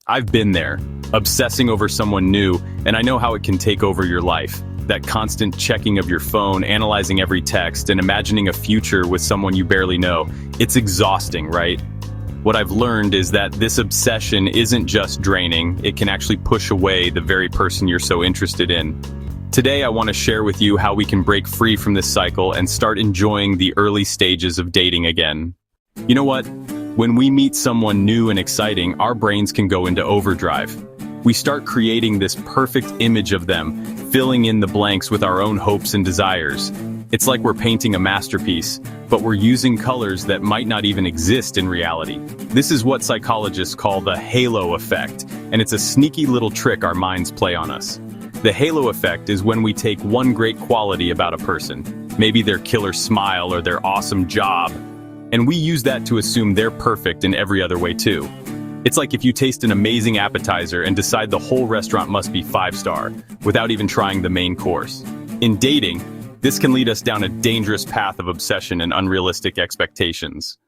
I've been there, obsessing over someone new, and I know how it can take over your life. That constant checking of your phone, analyzing every text, and imagining a future with someone you barely know. It's exhausting, right? What I've learned is that this obsession isn't just draining, it can actually push away the very person you're so interested in. Today, I want to share with you how we can break free from this cycle and start enjoying the early stages of dating again. You know what? When we meet someone new and exciting, our brains can go into overdrive. We start creating this perfect image of them, filling in the blanks with our own hopes and desires. It's like we're painting a masterpiece, but we're using colors that might not even exist in reality. This is what psychologists call the halo effect, and it's a sneaky little trick our minds play on us. The halo effect is when we take one great quality about a person, maybe their killer smile or their awesome job, and we use that to assume they're perfect in every other way too. It's like if you taste an amazing appetizer and decide the whole restaurant must be 5-star, without even trying the main course. In dating, this can lead us down a dangerous path of obsession and unrealistic expectations.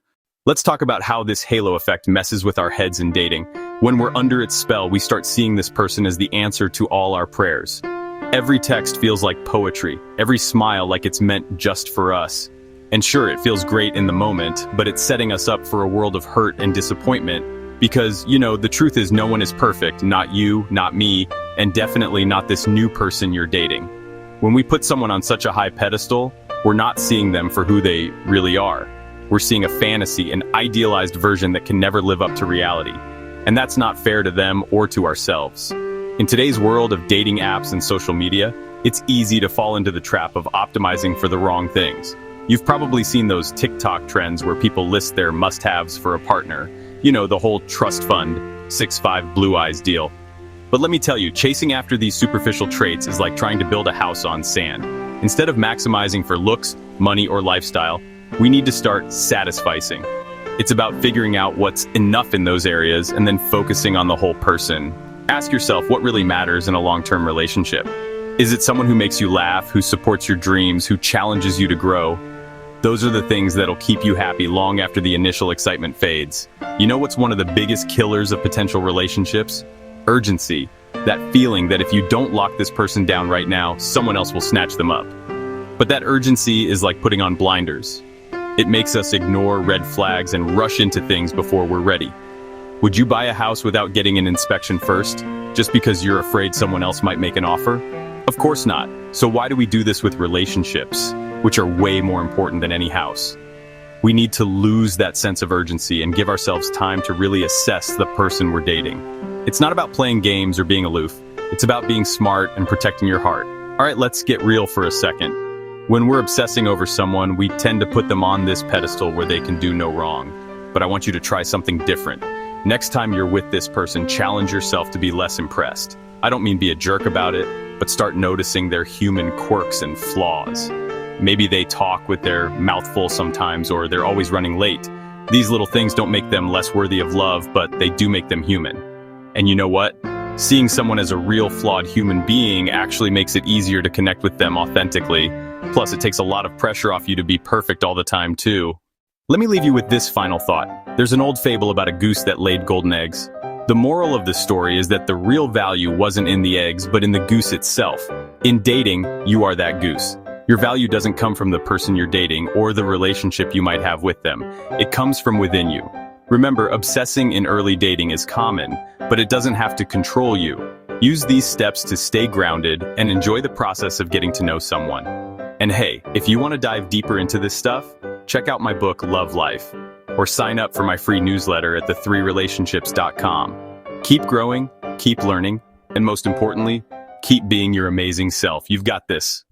Let's talk about how this halo effect messes with our heads in dating. When we're under its spell, we start seeing this person as the answer to all our prayers. Every text feels like poetry, every smile like it's meant just for us. And sure, it feels great in the moment, but it's setting us up for a world of hurt and disappointment because, the truth is no one is perfect, not you, not me, and definitely not this new person you're dating. When we put someone on such a high pedestal, we're not seeing them for who they really are. We're seeing a fantasy, an idealized version that can never live up to reality. And that's not fair to them or to ourselves. In today's world of dating apps and social media, it's easy to fall into the trap of optimizing for the wrong things. You've probably seen those TikTok trends where people list their must-haves for a partner. The whole trust fund, 6'5" blue eyes deal. But let me tell you, chasing after these superficial traits is like trying to build a house on sand. Instead of maximizing for looks, money, or lifestyle, we need to start satisficing. It's about figuring out what's enough in those areas and then focusing on the whole person. Ask yourself what really matters in a long-term relationship. Is it someone who makes you laugh, who supports your dreams, who challenges you to grow? Those are the things that'll keep you happy long after the initial excitement fades. You know what's one of the biggest killers of potential relationships? Urgency. That feeling that if you don't lock this person down right now, someone else will snatch them up. But that urgency is like putting on blinders. It makes us ignore red flags and rush into things before we're ready. Would you buy a house without getting an inspection first, just because you're afraid someone else might make an offer? Of course not. So why do we do this with relationships, which are way more important than any house? We need to lose that sense of urgency and give ourselves time to really assess the person we're dating. It's not about playing games or being aloof. It's about being smart and protecting your heart. All right, let's get real for a second. When we're obsessing over someone, we tend to put them on this pedestal where they can do no wrong. But I want you to try something different. Next time you're with this person, challenge yourself to be less impressed. I don't mean be a jerk about it, but start noticing their human quirks and flaws. Maybe they talk with their mouth full sometimes, or they're always running late. These little things don't make them less worthy of love, but they do make them human. And you know what? Seeing someone as a real flawed human being actually makes it easier to connect with them authentically. Plus, it takes a lot of pressure off you to be perfect all the time, too. Let me leave you with this final thought. There's an old fable about a goose that laid golden eggs. The moral of the story is that the real value wasn't in the eggs, but in the goose itself. In dating, you are that goose. Your value doesn't come from the person you're dating or the relationship you might have with them. It comes from within you. Remember, obsessing in early dating is common, but it doesn't have to control you. Use these steps to stay grounded and enjoy the process of getting to know someone. And hey, if you want to dive deeper into this stuff, check out my book, Love Life, or sign up for my free newsletter at the3relationships.com. Keep growing, keep learning, and most importantly, keep being your amazing self. You've got this.